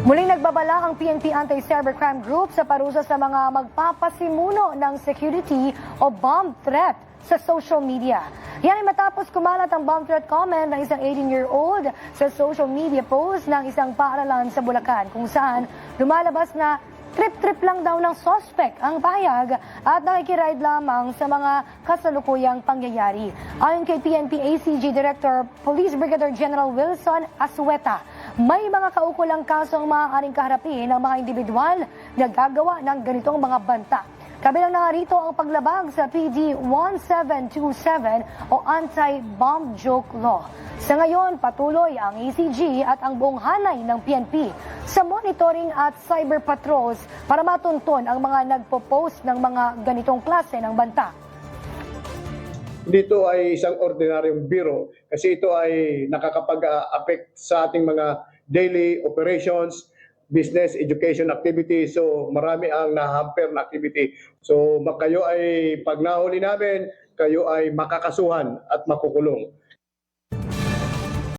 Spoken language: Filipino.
Muling nagbabala ang PNP Anti-Cybercrime Group sa parusa sa mga magpapasimuno ng security o bomb threat sa social media. Yan ay matapos kumalat ang bomb threat comment ng isang 18-year-old sa social media post ng isang paaralan sa Bulacan kung saan lumalabas na trip-trip lang daw ng suspect ang pahayag at nakikiride lamang sa mga kasalukuyang pangyayari. Ayon kay PNP ACG Director Police Brigadier General Wilson Asueta, may mga kaukulang kaso ang maaaring kaharapin ng mga individual na gagawa ng ganitong mga banta. Kabilang na rito ang paglabag sa PD 1727 o Anti-Bomb Joke Law. Sa ngayon, patuloy ang ACG at ang buong hanay ng PNP sa monitoring at cyber patrols para matunton ang mga nagpo-post ng mga ganitong klase ng banta. Dito ay isang ordinaryong biro kasi ito ay nakakapag-affect sa ating mga daily operations, business, education activity. So marami ang nahamper na activity. So kayo ay pag nahuli namin, kayo ay makakasuhan at makukulong.